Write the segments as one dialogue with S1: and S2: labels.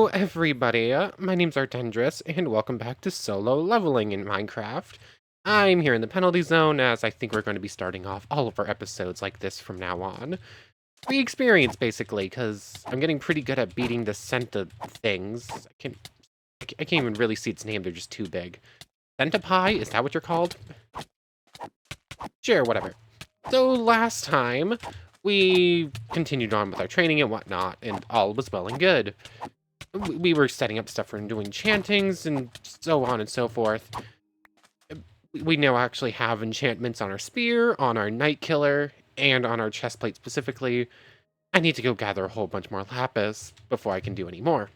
S1: Hello, everybody. My name's Artendris, and welcome back to solo leveling in Minecraft. I'm here in the penalty zone, as I think we're going to be starting off all of our episodes like this from now on. Free experience, basically, because I'm getting pretty good at beating the Senta things. I can't even really see its name, they're just too big. Centipie? Is that what you're called? Sure, whatever. So last time, we continued on with our training and whatnot, and all was well and good. We were setting up stuff for doing enchantings and so on and so forth. We now actually have enchantments on our spear, on our night killer, and on our chest plate specifically. I need to go gather a whole bunch more lapis before I can do any more.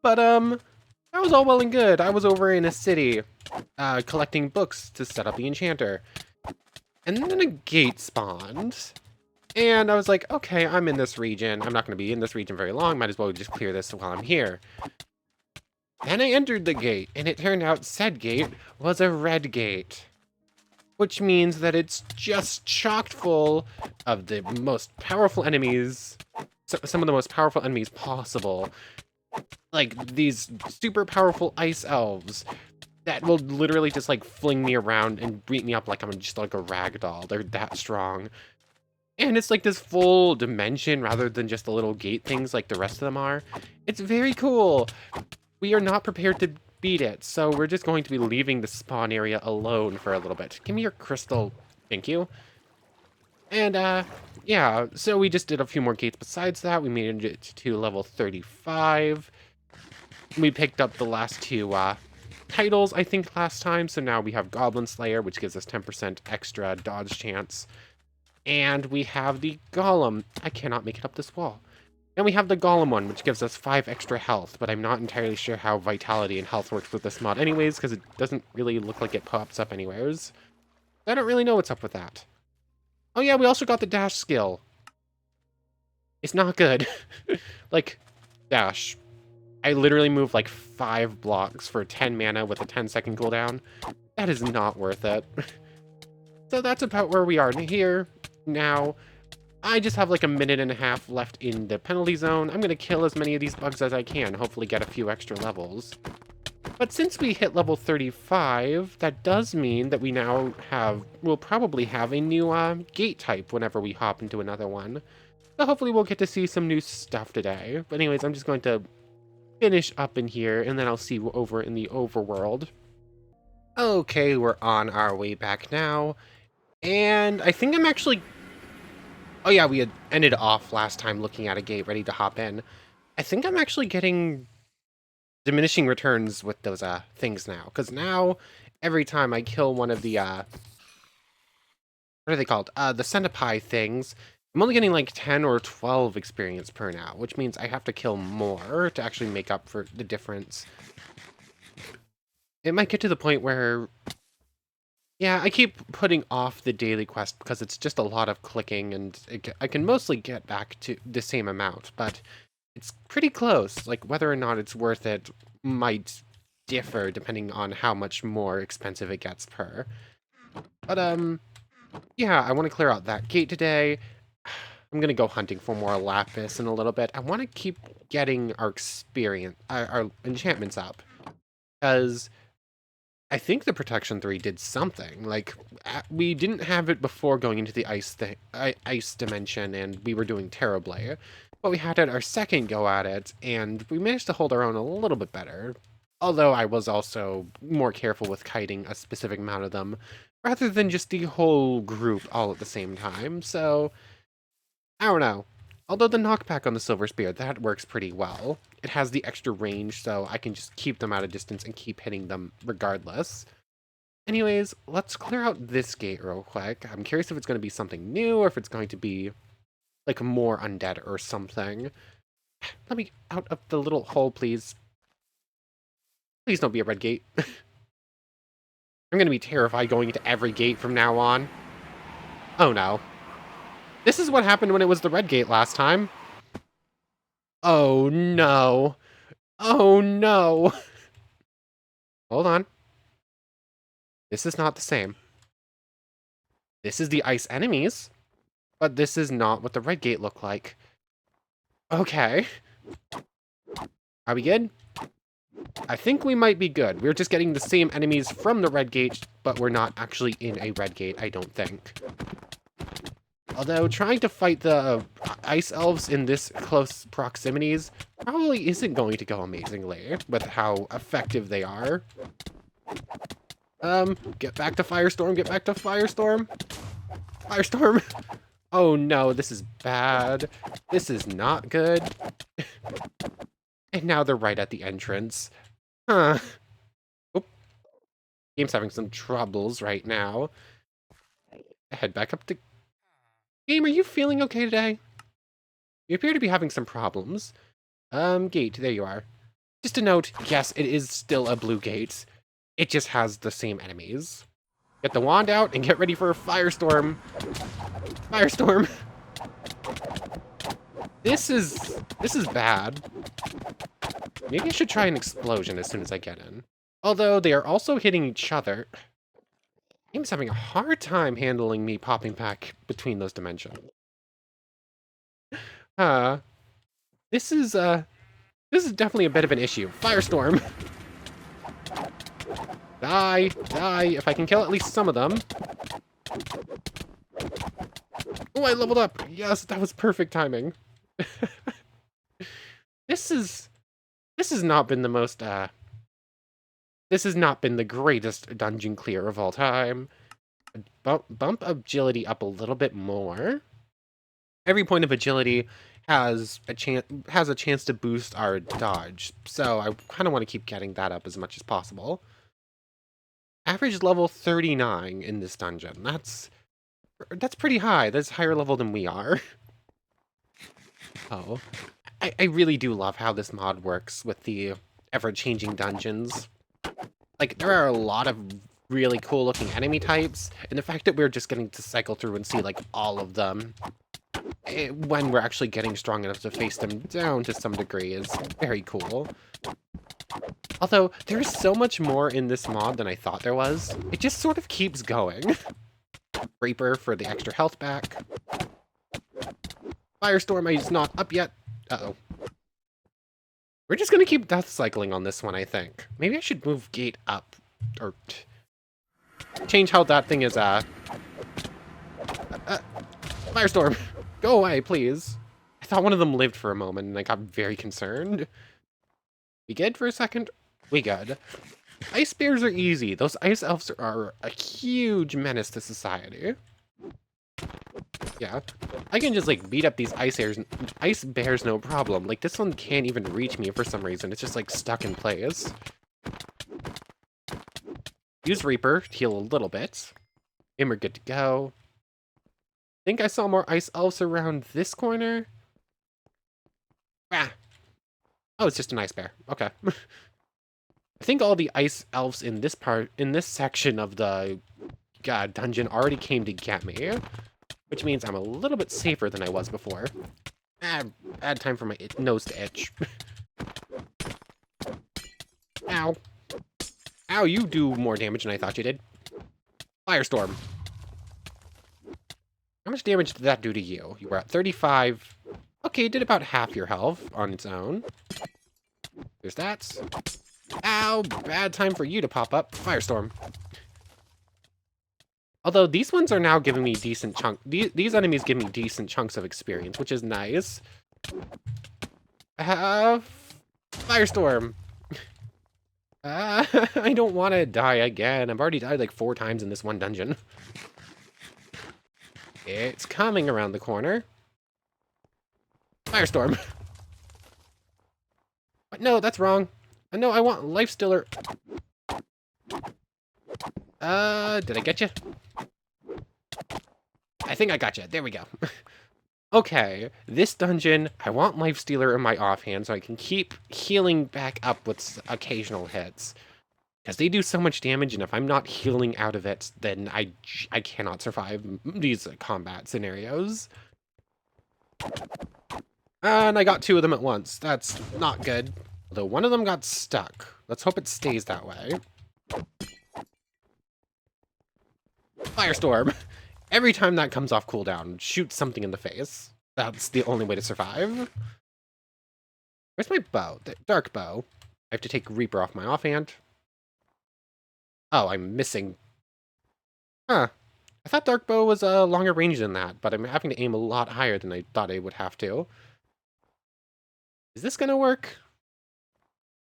S1: But that was all well and good. I was over in a city collecting books to set up the enchanter. And then a gate spawned. And I was like, okay, I'm in this region. I'm not going to be in this region very long. Might as well just clear this while I'm here. Then I entered the gate, and it turned out said gate was a red gate. Which means that it's just chocked full of the most powerful enemies, some of the most powerful enemies possible. Like these super powerful ice elves that will literally just like fling me around and beat me up like I'm just like a rag doll. They're that strong. And it's like this full dimension rather than just the little gate things like the rest of them are. It's very cool. We are not prepared to beat it, so we're just going to be leaving the spawn area alone for a little bit. Give me your crystal. Thank you. And, yeah, so we just did a few more gates besides that. We made it to level 35. We picked up the last two, titles, I think, last time, so now we have Goblin Slayer, which gives us 10% extra dodge chance. And we have the Golem. I cannot make it up this wall. And we have the Golem one, which gives us 5 extra health, but I'm not entirely sure how Vitality and Health works with this mod anyways, because it doesn't really look like it pops up anywheres. I don't really know what's up with that. Oh yeah, we also got the dash skill. It's not good. Like, dash. I literally moved like 5 blocks for 10 mana with a 10-second cooldown. That is not worth it. So that's about where we are here. Now, I just have like a minute and a half left in the penalty zone. I'm going to kill as many of these bugs as I can, hopefully get a few extra levels. But since we hit level 35, that does mean that we'll probably have a new gate type whenever we hop into another one. So hopefully we'll get to see some new stuff today. But anyways, I'm just going to finish up in here, and then I'll see you over in the overworld. Okay, we're on our way back now. And I think I'm actually... Oh yeah, we had ended off last time looking at a gate ready to hop in. I think I'm actually getting diminishing returns with those things now. Because now, every time I kill one of the, what are they called? The centipede things, I'm only getting like 10 or 12 experience per now, which means I have to kill more to actually make up for the difference. It might get to the point where... Yeah, I keep putting off the daily quest because it's just a lot of clicking, and I can mostly get back to the same amount, but it's pretty close. Like, whether or not it's worth it might differ depending on how much more expensive it gets per. But, yeah, I want to clear out that gate today. I'm gonna go hunting for more lapis in a little bit. I want to keep getting our our enchantments up, because I think the Protection 3 did something. Like, we didn't have it before going into the ice dimension, and we were doing terribly. But we had it our second go at it, and we managed to hold our own a little bit better. Although I was also more careful with kiting a specific amount of them, rather than just the whole group all at the same time. So, I don't know. Although the knockback on the Silver Spear, that works pretty well. It has the extra range, so I can just keep them at a distance and keep hitting them regardless. Anyways, let's clear out this gate real quick. I'm curious if it's going to be something new, or if it's going to be, like, more undead or something. Let me out of the little hole, please. Please don't be a red gate. I'm going to be terrified going into every gate from now on. Oh no. This is what happened when it was the red gate last time. Oh no. Oh no. Hold on. This is not the same. This is the ice enemies, but this is not what the red gate looked like. Okay. Are we good? I think we might be good. We're just getting the same enemies from the red gate, but we're not actually in a red gate, I don't think. Although, trying to fight the ice elves in this close proximities probably isn't going to go amazingly with how effective they are. Get back to Firestorm, get back to Firestorm. Firestorm! Oh no, this is bad. This is not good. And now they're right at the entrance. Huh. Oop. Game's having some troubles right now. Head back up to... Game, are you feeling okay today? You appear to be having some problems. Gate, there you are. Just a note, yes, it is still a blue gate. It just has the same enemies. Get the wand out and get ready for a Firestorm. Firestorm! This is bad. Maybe I should try an explosion as soon as I get in. Although they are also hitting each other. Game's having a hard time handling me popping back between those dimensions. This is definitely a bit of an issue. Firestorm! Die! Die! If I can kill at least some of them. Oh, I leveled up! Yes, that was perfect timing. This has not been the most, this has not been the greatest dungeon clear of all time. Bump agility up a little bit more. Every point of agility has a chance to boost our dodge, so I kind of want to keep getting that up as much as possible. Average level 39 in this dungeon. That's pretty high. That's higher level than we are. Oh. I really do love how this mod works with the ever-changing dungeons. Like, there are a lot of really cool-looking enemy types, and the fact that we're just getting to cycle through and see, like, all of them when we're actually getting strong enough to face them down to some degree is very cool. Although, there's so much more in this mod than I thought there was. It just sort of keeps going. Reaper for the extra health back. Firestorm is not up yet. Uh-oh. We're just gonna keep death cycling on this one, I think. Maybe I should move gate up. Or... change how that thing is, Firestorm! Go away, please. I thought one of them lived for a moment, and I got very concerned. We good for a second? We good. Ice bears are easy. Those ice elves are a huge menace to society. Yeah. I can just, like, beat up these ice bears no problem. Like, this one can't even reach me for some reason. It's just, like, stuck in place. Use Reaper to heal a little bit. And we're good to go. I think I saw more ice elves around this corner. Ah. Oh, it's just an ice bear. Okay. I think all the ice elves in this section of the dungeon already came to get me. Which means I'm a little bit safer than I was before. Bad time for my nose to itch. Ow. Ow, you do more damage than I thought you did. Firestorm. How much damage did that do to you? You were at 35. Okay, it did about half your health on its own. There's that. Ow, bad time for you to pop up. Firestorm. Although these ones are now giving me decent these enemies give me decent chunks of experience, which is nice. Firestorm. I don't want to die again. I've already died like 4 times in this one dungeon. It's coming around the corner. Firestorm. No, that's wrong. No, I want Life Stealer. Did I get you? I think I got you. There we go. Okay, this dungeon, I want Life Stealer in my offhand so I can keep healing back up with occasional hits. Because they do so much damage, and if I'm not healing out of it, then I cannot survive these combat scenarios. And I got 2 of them at once. That's not good. Although one of them got stuck. Let's hope it stays that way. Firestorm! Every time that comes off cooldown, shoot something in the face. That's the only way to survive. Where's my bow? The dark bow. I have to take Reaper off my offhand. Oh, I'm missing. Huh. I thought dark bow was a longer range than that, but I'm having to aim a lot higher than I thought I would have to. Is this gonna work?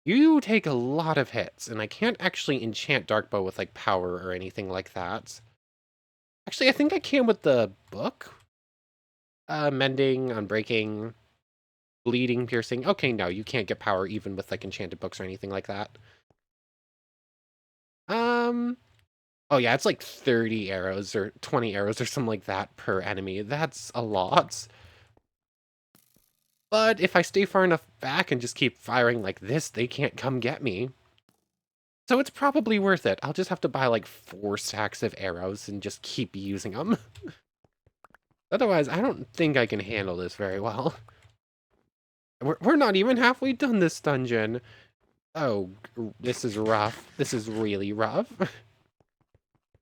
S1: You take a lot of hits, and I can't actually enchant dark bow with, like, power or anything like that. Actually, I think I can with the book. Mending, unbreaking, bleeding, piercing. Okay, no, you can't get power even with, like, enchanted books or anything like that. Oh yeah, it's like 30 arrows or 20 arrows or something like that per enemy. That's a lot. But if I stay far enough back and just keep firing like this, they can't come get me. So it's probably worth it. I'll just have to buy like 4 stacks of arrows and just keep using them. Otherwise, I don't think I can handle this very well. We're not even halfway done this dungeon. Oh, this is rough. This is really rough.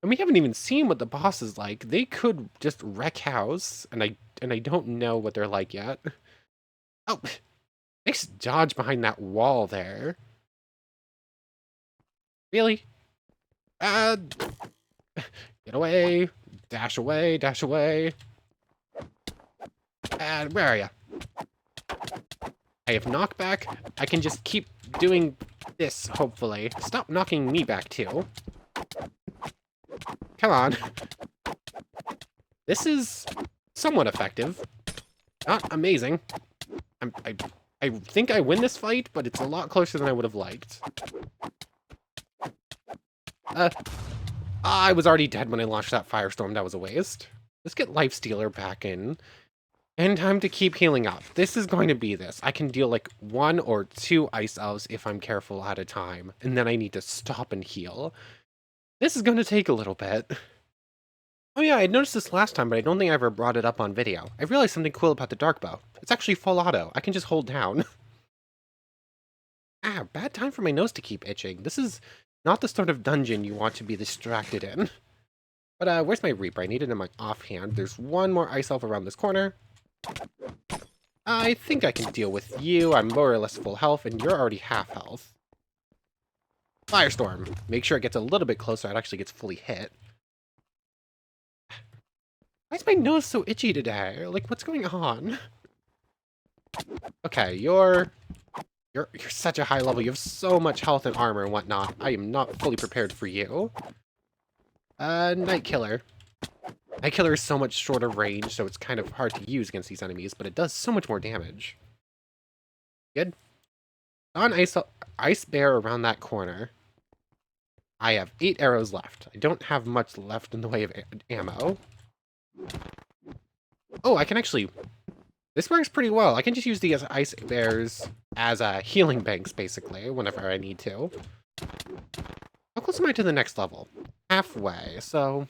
S1: And we haven't even seen what the boss is like. They could just wreck house, and I don't know what they're like yet. Oh, nice dodge behind that wall there. Really? Get away. Dash away, dash away. Where are you? I have knockback. I can just keep doing this, hopefully. Stop knocking me back, too. Come on. This is somewhat effective. Not amazing. I think I win this fight, but it's a lot closer than I would have liked. I was already dead when I launched that firestorm. That was a waste. Let's get Lifestealer back in. And time to keep healing up. This is going to be this. I can deal like 1 or 2 ice elves if I'm careful at a time. And then I need to stop and heal. This is going to take a little bit. Oh yeah, I noticed this last time, but I don't think I ever brought it up on video. I realized something cool about the dark bow. It's actually full auto. I can just hold down. Bad time for my nose to keep itching. This is not the sort of dungeon you want to be distracted in. But where's my Reaper? I need it in my offhand. There's 1 more ice elf around this corner. I think I can deal with you. I'm more or less full health, and you're already half health. Firestorm. Make sure it gets a little bit closer. It actually gets fully hit. Why is my nose so itchy today? Like, what's going on? Okay, you're such a high level. You have so much health and armor and whatnot. I am not fully prepared for you. Night Killer. Night Killer is so much shorter range, so it's kind of hard to use against these enemies, but it does so much more damage. Good. On Ice Bear around that corner. I have 8 arrows left. I don't have much left in the way of ammo. Oh, I can actually... This works pretty well. I can just use these Ice Bears as healing banks, basically, whenever I need to. How close am I to the next level? Halfway, so...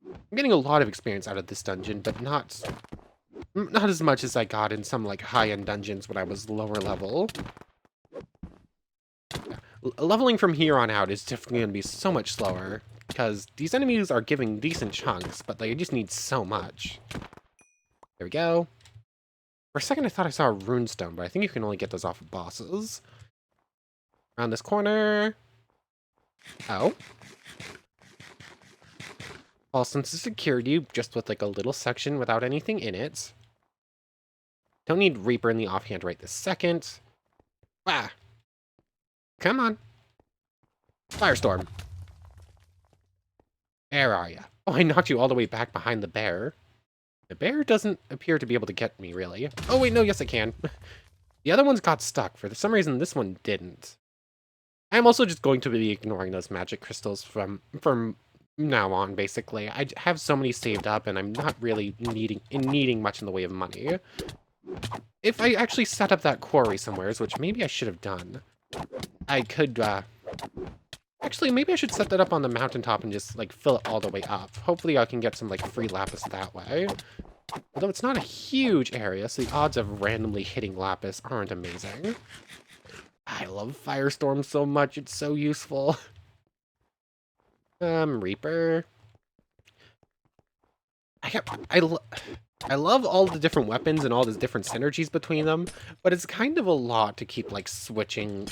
S1: I'm getting a lot of experience out of this dungeon, but not as much as I got in some, like, high-end dungeons when I was lower level. Leveling from here on out is definitely going to be so much slower, because these enemies are giving decent chunks, but they just need so much. There we go. For a second I thought I saw a runestone, but I think you can only get those off of bosses. Around this corner. Oh. False sense of security, just with like a little section without anything in it. Don't need Reaper in the offhand right this second. Ah. Come on. Firestorm. Where are you? Oh, I knocked you all the way back behind the bear. The bear doesn't appear to be able to get me, really. Oh, wait, no, yes, I can. The other ones got stuck. For some reason, this one didn't. I'm also just going to be ignoring those magic crystals from now on, basically. I have so many saved up, and I'm not really needing much in the way of money. If I actually set up that quarry somewhere, which maybe I should have done, I could, actually, maybe I should set that up on the mountaintop and just, like, fill it all the way up. Hopefully I can get some, like, free lapis that way. Although it's not a huge area, so the odds of randomly hitting lapis aren't amazing. I love Firestorm so much, it's so useful. Reaper. I love all the different weapons and all the different synergies between them, but it's kind of a lot to keep, like, switching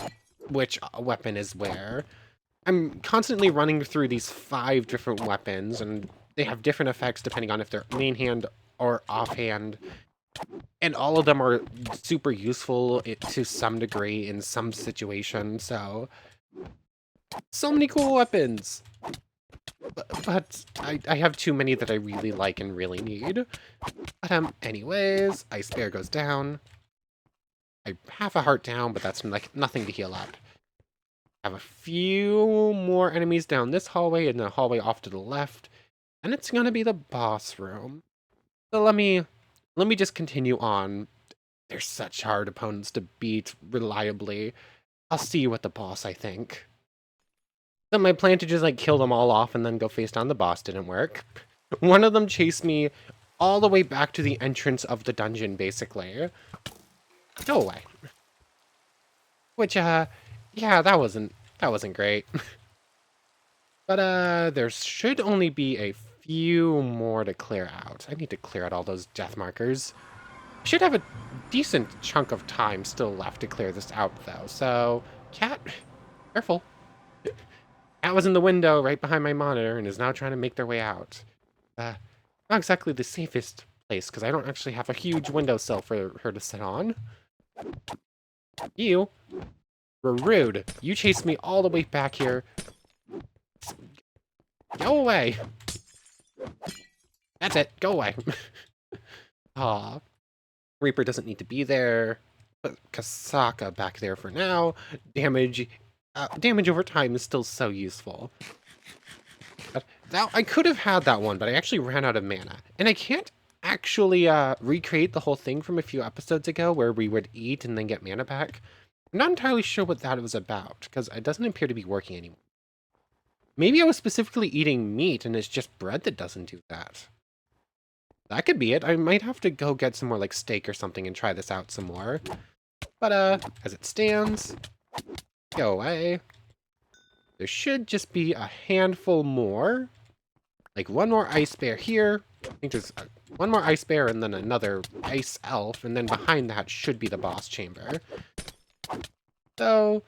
S1: which weapon is where. I'm constantly running through these 5 different weapons, and they have different effects depending on if they're main hand or offhand, and all of them are super useful to some degree in some situations, so many cool weapons! But I have too many that I really like and really need. But, anyways, Ice Bear goes down. I have a heart down, but that's, like, nothing to heal up. I have a few more enemies down this hallway and the hallway off to the left, and it's gonna be the boss room. So let me just continue on. They're such hard opponents to beat reliably. I'll see you at the boss, I think. So my plan to just, like, kill them all off and then go face down the boss didn't work. One of them chased me all the way back to the entrance of the dungeon, basically. Go away. Which, yeah, that wasn't great. But, there should only be a few more to clear out. I need to clear out all those death markers. I should have a decent chunk of time still left to clear this out, though. So, Cat, careful. Cat was in the window right behind my monitor and is now trying to make their way out. Not exactly the safest place, because I don't actually have a huge windowsill for her to sit on. You were rude. You chased me all the way back here. Go away. That's it. Go away. Aw. Reaper doesn't need to be there. Put Kasaka back there for now. Damage over time is still so useful. Now, I could have had that one, but I actually ran out of mana. And I can't actually recreate the whole thing from a few episodes ago where we would eat and then get mana back. I'm not entirely sure what that was about, because it doesn't appear to be working anymore. Maybe I was specifically eating meat and it's just bread that doesn't do that. That could be it. I might have to go get some more, like, steak or something and try this out some more. But, as it stands, go away. There should just be a handful more. Like, one more ice bear here. I think there's one more ice bear and then another ice elf, and then behind that should be the boss chamber. So,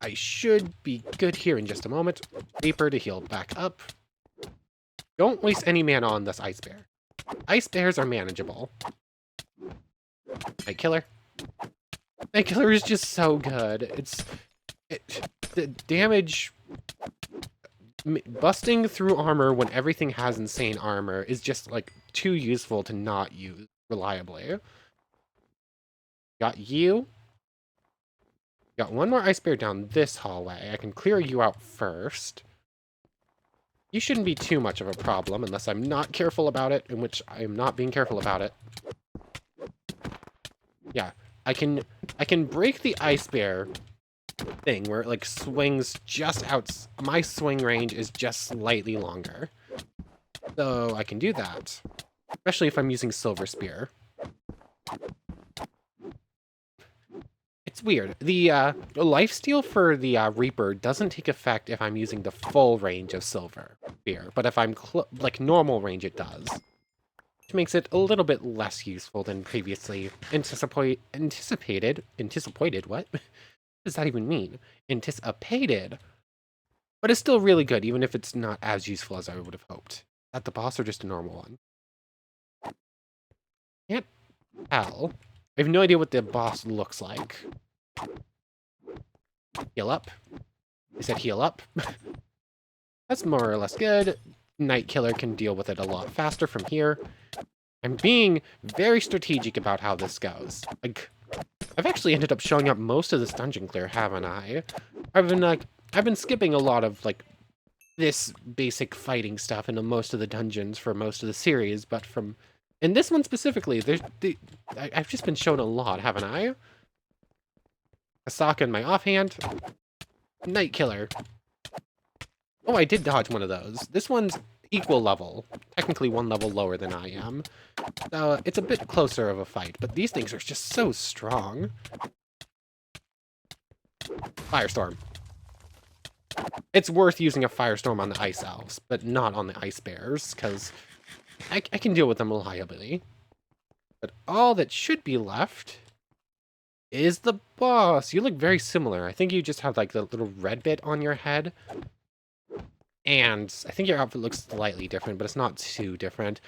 S1: I should be good here in just a moment. Reaper to heal back up. Don't waste any mana on this ice bear. Ice bears are manageable. Night Killer. Night Killer is just so good. The damage... Busting through armor when everything has insane armor is just, like, too useful to not use reliably. Got you. Got one more ice bear down this hallway. I can clear you out first. You shouldn't be too much of a problem unless I'm not careful about it, in which I am not being careful about it. Yeah, I can break the ice bear thing where it, like, swings just out. My swing range is just slightly longer. So I can do that. Especially if I'm using Silver Spear. It's weird. The lifesteal for the Reaper doesn't take effect if I'm using the full range of Silver Spear, but if I'm like normal range, it does, which makes it a little bit less useful than previously anticipated. What does that even mean? Anticipated, but it's still really good, even if it's not as useful as I would have hoped. Is that the boss or just a normal one? Can't tell. I have no idea what the boss looks like. Heal up. I said heal up. That's more or less good. Night Killer can deal with it a lot faster from here. I'm being very strategic about how this goes. Like, I've actually ended up showing up most of this dungeon clear, haven't I? I've been skipping a lot of, like, this basic fighting stuff into most of the dungeons for most of the series, but in this one specifically, I've just been shown a lot, haven't I? Asaka in my offhand. Night Killer. Oh, I did dodge one of those. This one's equal level. Technically one level lower than I am. So it's a bit closer of a fight, but these things are just so strong. Firestorm. It's worth using a Firestorm on the Ice Elves, but not on the Ice Bears, because I can deal with them reliably. But all that should be left is the boss. You look very similar. I think you just have like the little red bit on your head. And I think your outfit looks slightly different, but it's not too different.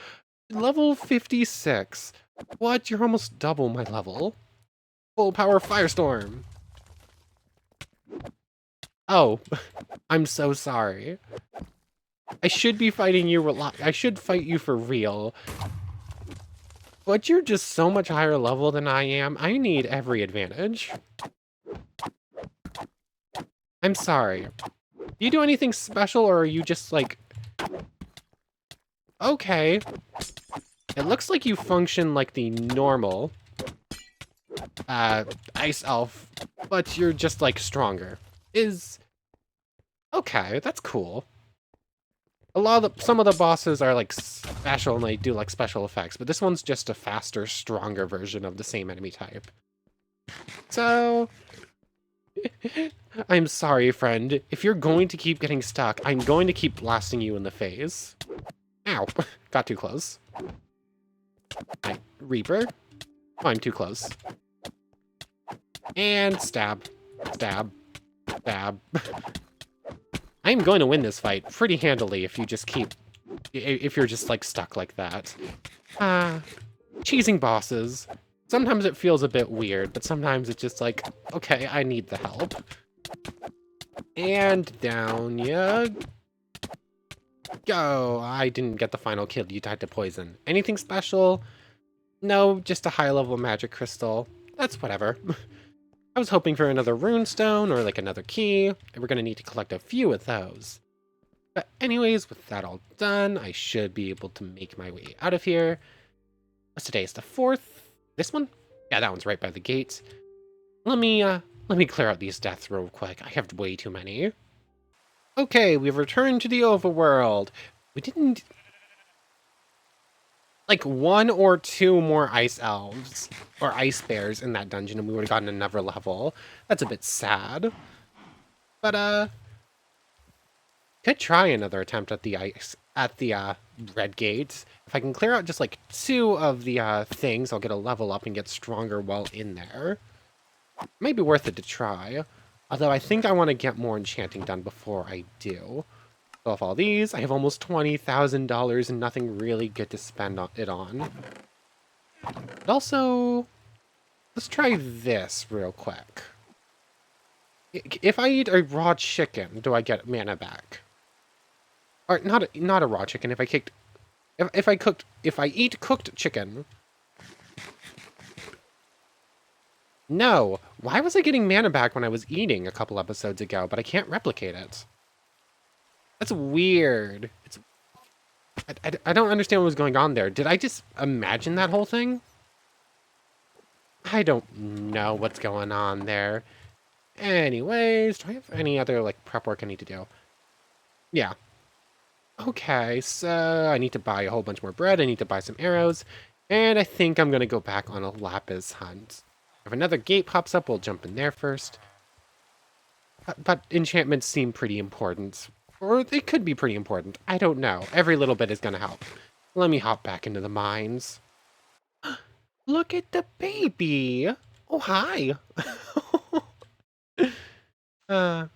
S1: Level 56. What? You're almost double my level. Full power Firestorm. Oh, I'm so sorry. I should be fighting you. I should fight you for real. But you're just so much higher level than I am. I need every advantage. I'm sorry. Do you do anything special, or are you just like... Okay. It looks like you function like the normal ice elf, but you're just like stronger. Okay, that's cool. Some of the bosses are like special and they do like special effects, but this one's just a faster, stronger version of the same enemy type. So I'm sorry, friend. If you're going to keep getting stuck, I'm going to keep blasting you in the face. Ow, got too close. Right, Reaper. Oh, I'm too close. And stab, stab, stab. I'm going to win this fight pretty handily if you're just like stuck like that. Cheesing bosses. Sometimes it feels a bit weird, but sometimes it's just like, okay, I need the help. And down you go. I didn't get the final kill. You died to poison. Anything special? No, just a high level magic crystal. That's whatever. I was hoping for another runestone or like another key, and we're gonna need to collect a few of those. But anyways, with that all done, I should be able to make my way out of here. What's today? Is the 4th? This one? Yeah, that one's right by the gate. Let me clear out these deaths real quick. I have way too many. Okay, we've returned to the overworld. We didn't... Like 1 or 2 more ice elves or ice bears in that dungeon and we would have gotten another level. That's a bit sad. But could try another attempt at the red gates. If I can clear out just like 2 of the things, I'll get a level up and get stronger while in there. Might be worth it to try. Although I think I want to get more enchanting done before I do. So off all these, I have almost $20,000 and nothing really good to spend it on. But also, let's try this real quick. If I eat a raw chicken, do I get mana back? Or not a raw chicken. If I eat cooked chicken. No. Why was I getting mana back when I was eating a couple episodes ago, but I can't replicate it? That's weird. I don't understand what was going on there. Did I just imagine that whole thing? I don't know what's going on there. Anyways, do I have any other like prep work I need to do? Yeah. Okay, so I need to buy a whole bunch more bread. I need to buy some arrows. And I think I'm going to go back on a lapis hunt. If another gate pops up, we'll jump in there first. But enchantments seem pretty important. Or they could be pretty important. I don't know. Every little bit is going to help. Let me hop back into the mines. Look at the baby. Oh, hi. I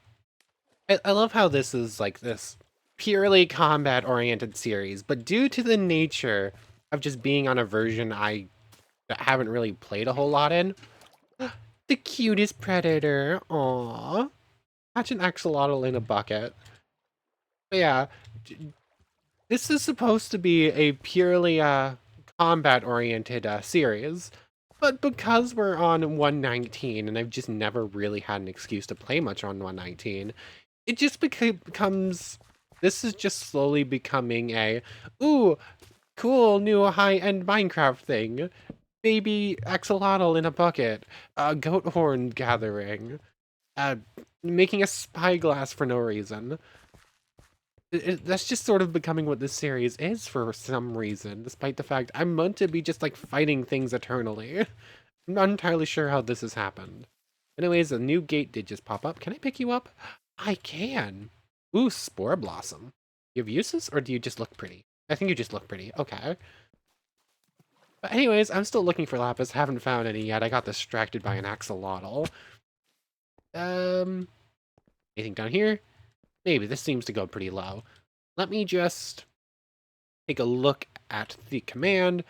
S1: love how this is like this purely combat-oriented series, but due to the nature of just being on a version I haven't really played a whole lot in, the cutest predator. Aww. Catch an axolotl in a bucket. But yeah, this is supposed to be a purely combat-oriented series, but because we're on 119 and I've just never really had an excuse to play much on 119, it just becomes... This is just slowly becoming a, ooh, cool new high-end Minecraft thing. Baby axolotl in a bucket. Goat horn gathering. Making a spyglass for no reason. That's just sort of becoming what this series is for some reason, despite the fact I'm meant to be just like fighting things eternally. I'm not entirely sure how this has happened. Anyways, a new gate did just pop up. Can I pick you up? I can. Ooh, Spore Blossom. You have uses, or do you just look pretty? I think you just look pretty. Okay. But anyways, I'm still looking for lapis. Haven't found any yet. I got distracted by an axolotl. Anything down here? Maybe. This seems to go pretty low. Let me just take a look at the command.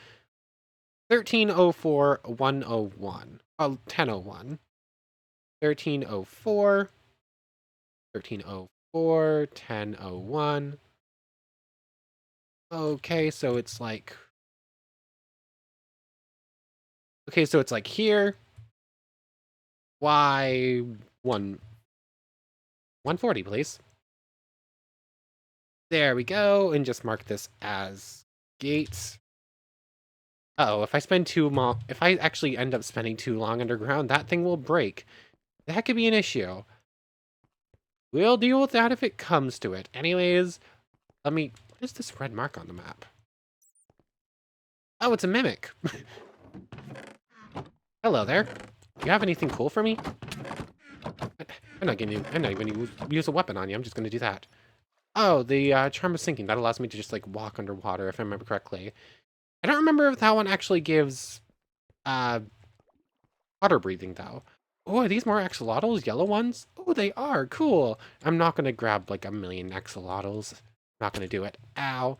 S1: 1304-101. 1001. 1304. 1304. 1001. Okay, so it's like... Okay, so it's like here. Y1... 140, please. There we go, and just mark this as gates. Uh-oh, if I spend if I actually end up spending too long underground, that thing will break. That could be an issue. We'll deal with that if it comes to it. Anyways, what is this red mark on the map? Oh, it's a mimic. Hello there. Do you have anything cool for me? I'm not gonna use a weapon on you. I'm just gonna do that. Oh, the charm of sinking. That allows me to just like walk underwater if I remember correctly. I don't remember if that one actually gives water breathing though. Oh, are these more axolotls? Yellow ones? Oh, they are. Cool. I'm not gonna grab like a million axolotls. Not gonna do it. Ow.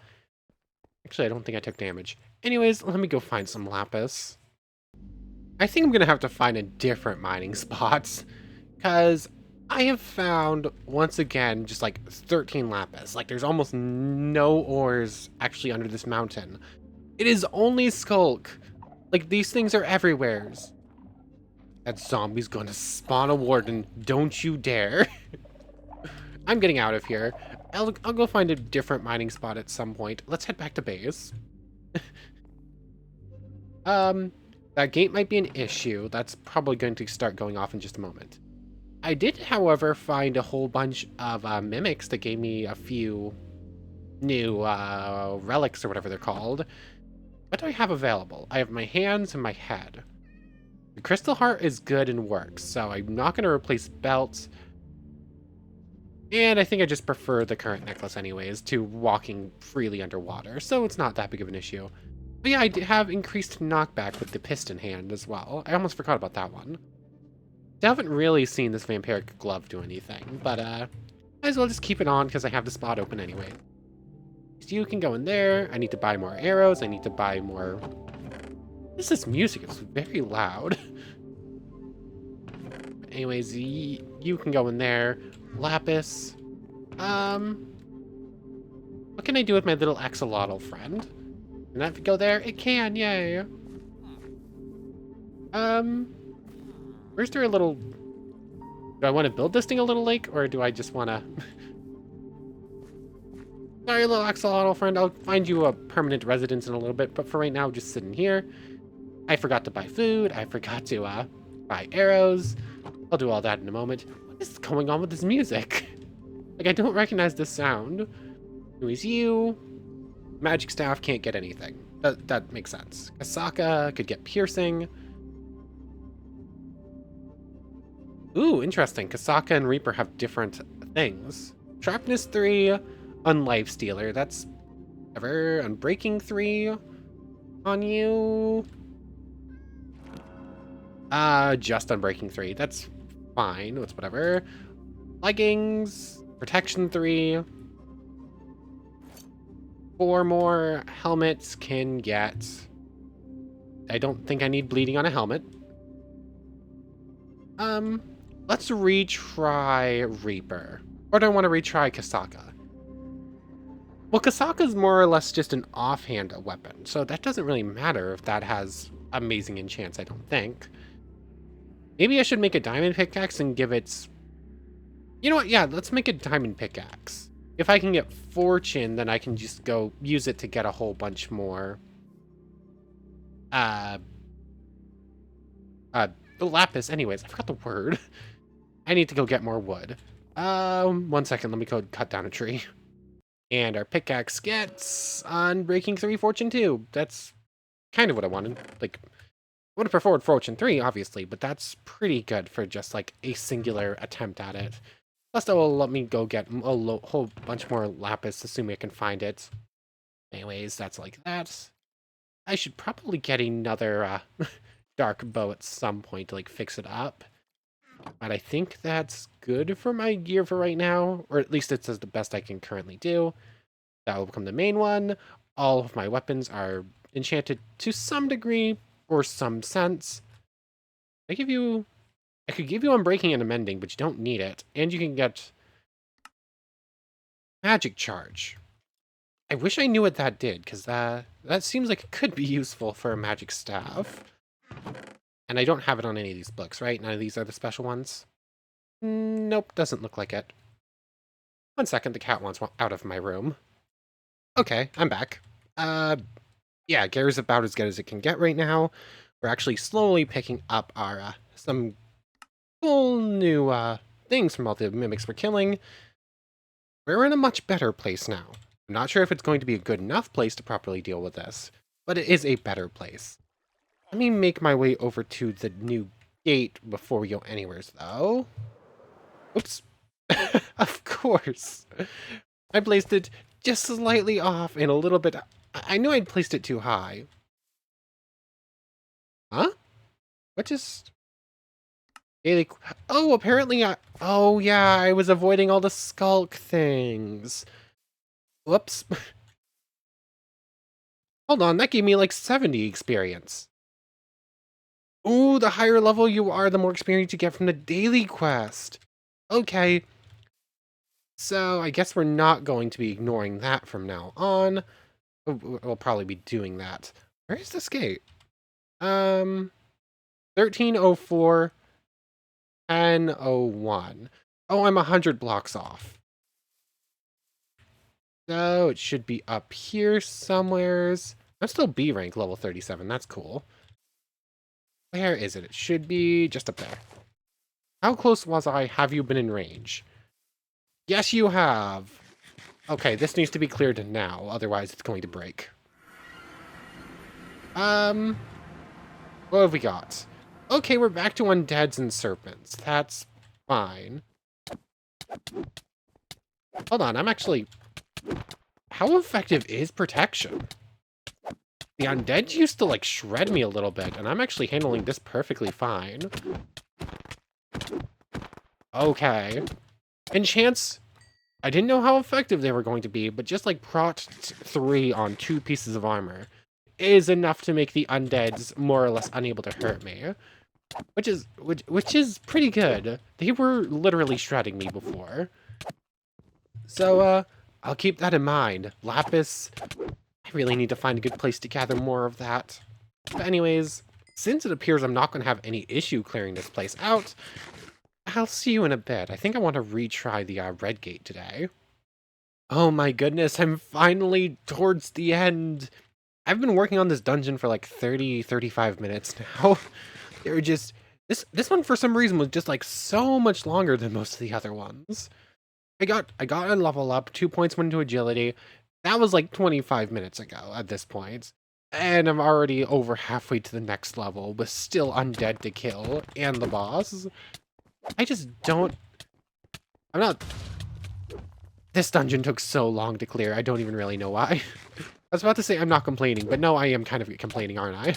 S1: Actually, I don't think I took damage. Anyways, let me go find some lapis. I think I'm gonna have to find a different mining spots, because I have found, once again, just like 13 lapis. Like, there's almost no ores actually under this mountain. It is only Skulk. Like, these things are everywhere. That zombie's gonna spawn a warden. Don't you dare. I'm getting out of here. I'll go find a different mining spot at some point. Let's head back to base. That gate might be an issue. That's probably going to start going off in just a moment. I did, however, find a whole bunch of mimics that gave me a few new relics or whatever they're called. What do I have available? I have my hands and my head. The crystal heart is good and works, so I'm not going to replace belts. And I think I just prefer the current necklace anyways to walking freely underwater, so it's not that big of an issue. But yeah, I have increased knockback with the piston hand as well. I almost forgot about that one. I haven't really seen this vampiric glove do anything, but might as well just keep it on because I have the spot open anyway. So you can go in there. I need to buy more arrows. I need to buy more... What is this music? It's very loud. Anyways, you can go in there. Lapis. What can I do with my little axolotl friend? Can that go there? It can, yay. Where's there a little... Do I want to build this thing a little lake, or do I just want to... Sorry, little axolotl friend, I'll find you a permanent residence in a little bit, but for right now, just sitting here. I forgot to buy food, I forgot to buy arrows. I'll do all that in a moment. What is going on with this music? Like, I don't recognize this sound. Who is you? Magic staff can't get anything. That makes sense. Kasaka could get piercing. Ooh, interesting. Kasaka and Reaper have different things. Sharpness 3 on Lifestealer. That's ever. Unbreaking 3 on you. Just Unbreaking 3. That's fine. It's whatever. Leggings. Protection 3. 4 more helmets can get... I don't think I need bleeding on a helmet. Let's retry Reaper. Or do I want to retry Kasaka? Well, Kasaka's more or less just an offhand weapon, so that doesn't really matter if that has amazing enchants, I don't think. Maybe I should make a diamond pickaxe and give it... You know what? Yeah, let's make a diamond pickaxe. If I can get fortune, then I can just go use it to get a whole bunch more... lapis. Anyways, I forgot the word. I need to go get more wood. 1 second, let me go cut down a tree. And our pickaxe gets on Breaking 3 Fortune 2. That's kind of what I wanted. Like, I would have preferred Fortune 3, obviously, but that's pretty good for just like a singular attempt at it. Plus, that will let me go get a whole bunch more lapis, assuming I can find it. Anyways, that's like that. I should probably get another dark bow at some point to, like, fix it up. But I think that's good for my gear for right now, or at least it's the best I can currently do. That will become the main one. All of my weapons are enchanted to some degree or some sense. I could give you Unbreaking and Amending, but you don't need it. And you can get Magic Charge. I wish I knew what that did, because that seems like it could be useful for a magic staff. And I don't have it on any of these books, right? None of these are the special ones? Nope, doesn't look like it. 1 second, the cat wants out of my room. Okay, I'm back. Yeah, gear's about as good as it can get right now. We're actually slowly picking up our, some cool new, things from all the mimics we're killing. We're in a much better place now. I'm not sure if it's going to be a good enough place to properly deal with this, but it is a better place. Let me make my way over to the new gate before we go anywhere, though. Oops. Of course. I placed it just slightly off and a little bit... I knew I'd placed it too high. Huh? What just... Oh, apparently oh, yeah, I was avoiding all the skulk things. Whoops. Hold on, that gave me like 70 experience. Ooh, the higher level you are, the more experience you get from the daily quest. Okay. So, I guess we're not going to be ignoring that from now on. We'll probably be doing that. Where is this gate? 1304, 1001. Oh, I'm 100 blocks off. So, it should be up here somewheres. I'm still B rank level 37. That's cool. Where is it? It should be just up there. How close was I? Have you been in range? Yes, you have. Okay, this needs to be cleared now, otherwise it's going to break. What have we got? Okay, we're back to undeads and serpents. That's fine. Hold on, I'm actually... How effective is protection? The undead used to, like, shred me a little bit, and I'm actually handling this perfectly fine. Okay. Enchants... I didn't know how effective they were going to be, but just, like, prot 3 on 2 pieces of armor is enough to make the undeads more or less unable to hurt me. Which is pretty good. They were literally shredding me before. So, I'll keep that in mind. Lapis... I really need to find a good place to gather more of that. But anyways, since it appears I'm not going to have any issue clearing this place out, I'll see you in a bit. I think I want to retry the red gate today. Oh my goodness, I'm finally towards the end. I've been working on this dungeon for like 35 minutes now. They were just... This one, for some reason, was just like so much longer than most of the other ones. I got a level up, 2 points went into agility. That was like 25 minutes ago at this point. And I'm already over halfway to the next level, with still undead to kill, and the boss. I just don't... I'm not... This dungeon took so long to clear, I don't even really know why. I was about to say I'm not complaining, but no, I am kind of complaining, aren't I?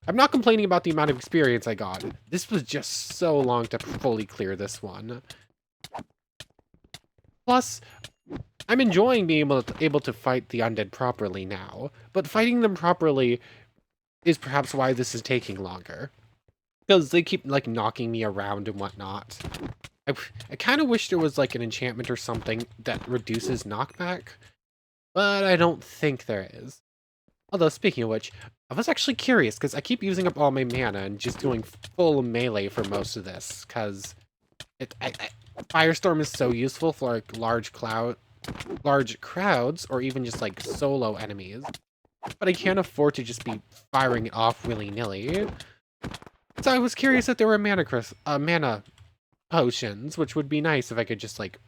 S1: I'm not complaining about the amount of experience I got. This was just so long to fully clear this one. Plus... I'm enjoying being able to fight the undead properly now, but fighting them properly is perhaps why this is taking longer. Because they keep, like, knocking me around and whatnot. I kind of wish there was, like, an enchantment or something that reduces knockback, but I don't think there is. Although, speaking of which, I was actually curious, because I keep using up all my mana and just doing full melee for most of this, because Firestorm is so useful for, like, large crowds, or even just, like, solo enemies. But I can't afford to just be firing it off willy-nilly. So I was curious if there were mana potions, which would be nice if I could just, like,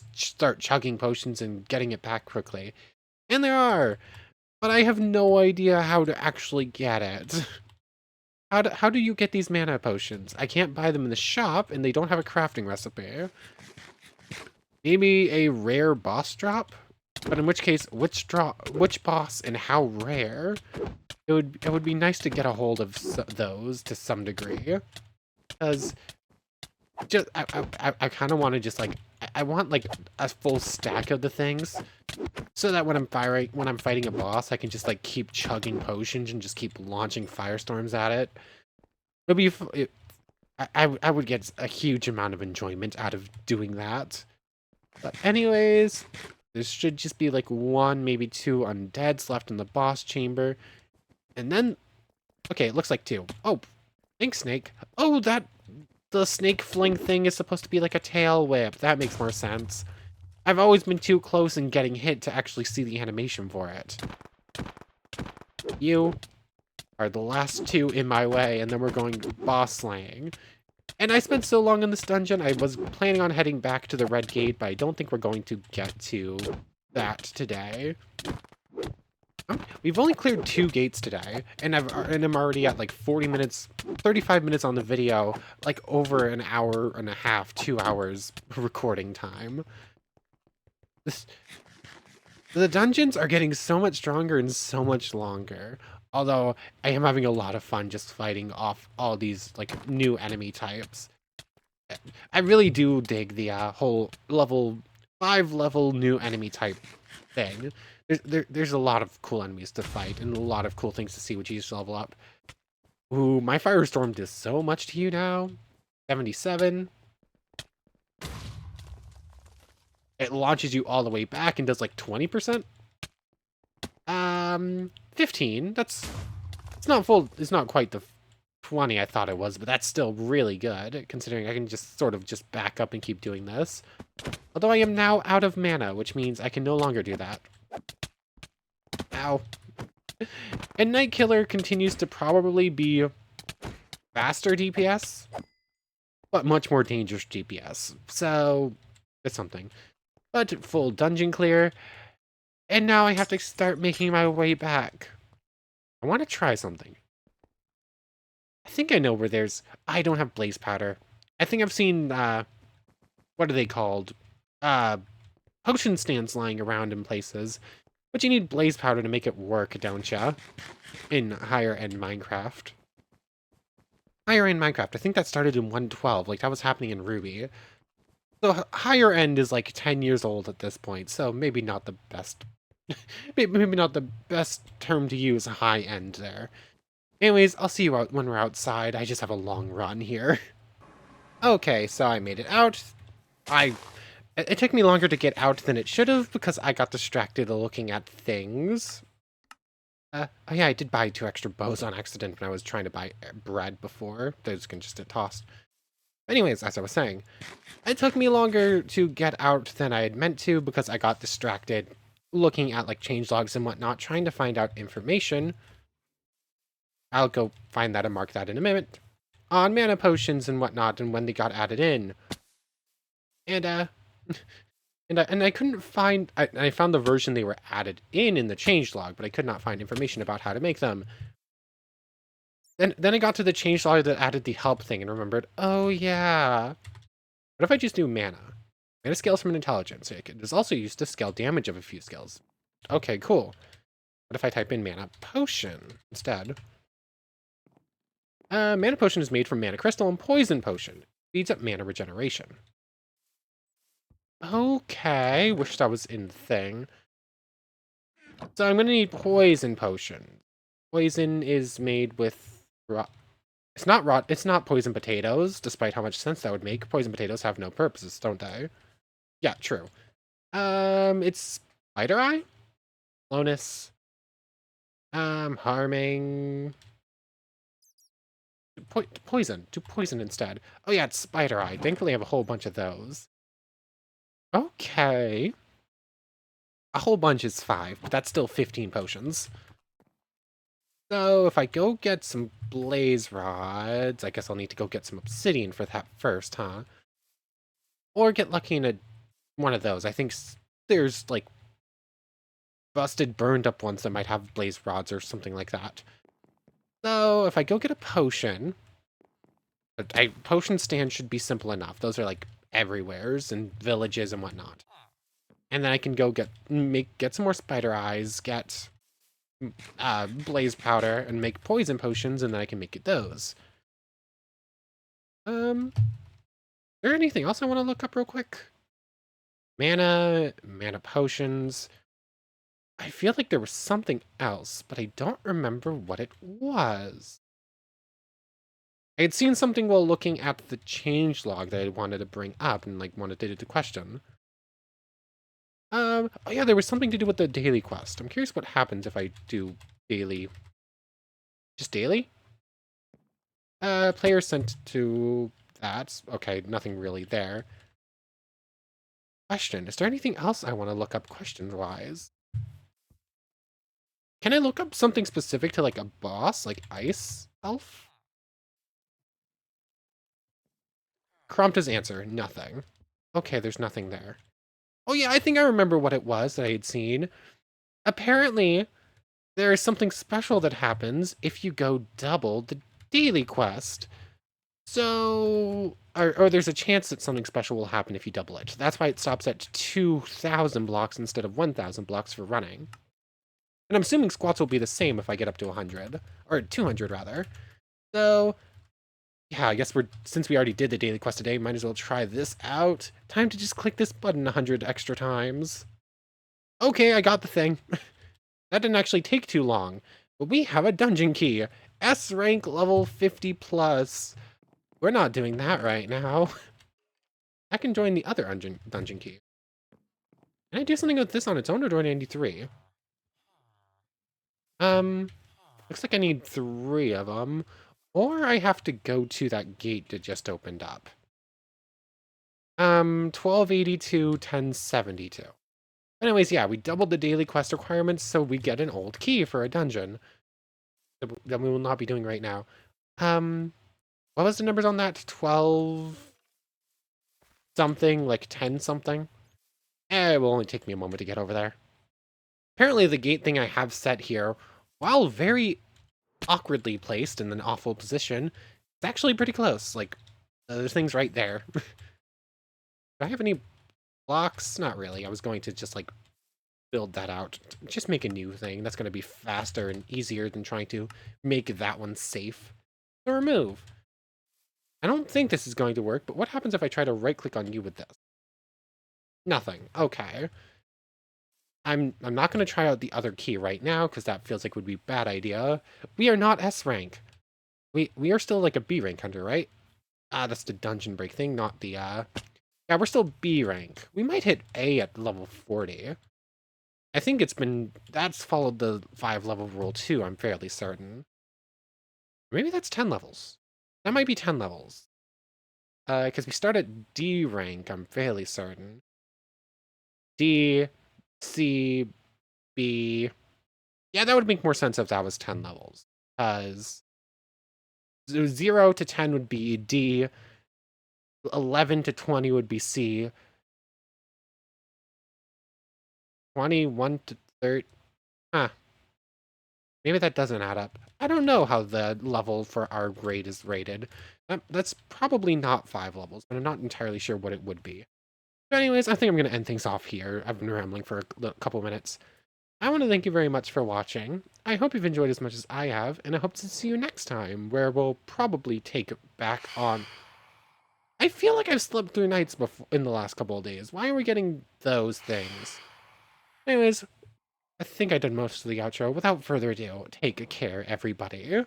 S1: start chugging potions and getting it back quickly. And there are! But I have no idea how to actually get it. How do you get these mana potions? I can't buy them in the shop, and they don't have a crafting recipe. Maybe a rare boss drop? But in which case, which boss and how rare? It would be nice to get a hold of those to some degree, because just I kind of want to just like I want like a full stack of the things, so that when I'm fighting a boss, I can just like keep chugging potions and just keep launching firestorms at it. It'd be I would get a huge amount of enjoyment out of doing that. But anyways, there should just be like one, maybe two undeads left in the boss chamber. And then, okay, it looks like two. Oh, Ink Snake. Oh, the snake fling thing is supposed to be like a tail whip. That makes more sense. I've always been too close and getting hit to actually see the animation for it. You are the last two in my way, and then we're going boss slaying. And I spent so long in this dungeon, I was planning on heading back to the Red Gate, but I don't think we're going to get to that today. We've only cleared 2 gates today, and I'm already at like 40 minutes, 35 minutes on the video, like over an hour and a half, 2 hours recording time. The dungeons are getting so much stronger and so much longer. Although I am having a lot of fun just fighting off all these like new enemy types. I really do dig the whole level 5 level new enemy type thing. There's a lot of cool enemies to fight and a lot of cool things to see with each level up. Ooh, my Firestorm does so much to you now. 77. It launches you all the way back and does like 20%. 15. It's not full. It's not quite the 20 I thought it was, but that's still really good considering I can just sort of just back up and keep doing this. Although I am now out of mana, which means I can no longer do that. Ow. And Night Killer continues to probably be faster DPS, but much more dangerous DPS. So it's something. But full dungeon clear. And now I have to start making my way back. I want to try something. I think I know where there's... I don't have blaze powder. I think I've seen, what are they called? Potion stands lying around in places. But you need blaze powder to make it work, don't ya? In higher end Minecraft. Higher end Minecraft. I think that started in 1.12. Like, that was happening in Ruby. So higher end is like 10 years old at this point. So maybe not the best... maybe not the best term to use, high end there. Anyways, I'll see you out when we're outside. I just have a long run here. Okay, so I made it out. It took me longer to get out than it should have because I got distracted looking at things. Oh yeah, I did buy 2 extra bows on accident when I was trying to buy bread before. Those can just get tossed. Anyways, as I was saying, it took me longer to get out than I had meant to because I got distracted looking at like changelogs and whatnot, trying to find out information. I'll go find that and mark that in a minute. On mana potions and whatnot and when they got added in. And I couldn't find... I found the version they were added in the changelog, but I could not find information about how to make them. Then I got to the changelog that added the help thing and remembered, oh yeah. What if I just do mana? Mana scales from an intelligence. It is also used to scale damage of a few skills. Okay, cool. What if I type in mana potion instead? Mana potion is made from mana crystal and poison potion. Speeds up mana regeneration. Okay, wish that was in the thing. So I'm gonna need poison potion. Poison is made with it's not poison potatoes, despite how much sense that would make. Poison potatoes have no purposes, don't they? Yeah, true. It's Spider Eye? Slowness. Harming. Poison. Do poison instead. Oh yeah, it's Spider Eye. Thankfully I have a whole bunch of those. Okay. A whole bunch is 5, but that's still 15 potions. So if I go get some blaze rods, I guess I'll need to go get some obsidian for that first, huh? Or get lucky in one of those. I think there's like busted, burned up ones that might have blaze rods or something like that. So if I go get a potion, a potion stand should be simple enough. Those are like everywheres and villages and whatnot. And then I can go get some more spider eyes, get blaze powder, and make poison potions, and then I can make those. Is there anything else I want to look up real quick? Mana potions. I feel like there was something else, but I don't remember what it was. I had seen something while looking at the change log that I wanted to bring up and like wanted to question. Oh yeah, there was something to do with the daily quest. I'm curious what happens if I do daily. Just daily? Player sent to that. Okay, nothing really there. Question, is there anything else I want to look up questions-wise? Can I look up something specific to like a boss, like Ice Elf? Cromta's answer, nothing. Okay, there's nothing there. Oh yeah, I think I remember what it was that I had seen. Apparently, there is something special that happens if you go double the daily quest. So, or there's a chance that something special will happen if you double it. That's why it stops at 2,000 blocks instead of 1,000 blocks for running. And I'm assuming squats will be the same if I get up to 100, or 200 rather. So, yeah, I guess since we already did the daily quest today, might as well try this out. Time to just click this button 100 extra times. Okay, I got the thing. That didn't actually take too long. But we have a dungeon key. S rank level 50 plus. We're not doing that right now. I can join the other dungeon key. Can I do something with this on its own, or do I need 3? Looks like I need 3 of them. Or I have to go to that gate that just opened up. 1282, 1072. Anyways, yeah, we doubled the daily quest requirements, so we get an old key for a dungeon that we will not be doing right now. What was the numbers on that? 12 something, like 10 something? It will only take me a moment to get over there. Apparently the gate thing I have set here, while very awkwardly placed in an awful position, it's actually pretty close. Like, there's things right there. Do I have any blocks? Not really. I was going to just, like, build that out. Just make a new thing. That's going to be faster and easier than trying to make that one safe. So remove. I don't think this is going to work, but what happens if I try to right-click on you with this? Nothing. Okay. I'm not going to try out the other key right now, because that feels like would be a bad idea. We are not S rank. We are still like a B rank hunter, right? That's the dungeon break thing, not the, Yeah, we're still B rank. We might hit A at level 40. I think that's followed the 5 level rule too, I'm fairly certain. Maybe that's 10 levels. That might be 10 levels. Because we start at D rank, I'm fairly certain. D, C, B. Yeah, that would make more sense if that was 10 levels. Because 0 to 10 would be D, 11 to 20 would be C, 21 to 30. Huh. Maybe that doesn't add up. I don't know how the level for our grade is rated. That's probably not 5 levels, but I'm not entirely sure what it would be. But anyways, I think I'm going to end things off here. I've been rambling for a couple minutes. I want to thank you very much for watching. I hope you've enjoyed as much as I have, and I hope to see you next time, where we'll probably take it back on... I feel like I've slept through nights before in the last couple of days. Why are we getting those things? Anyways, I think I did most of the outro. Without further ado, take care, everybody.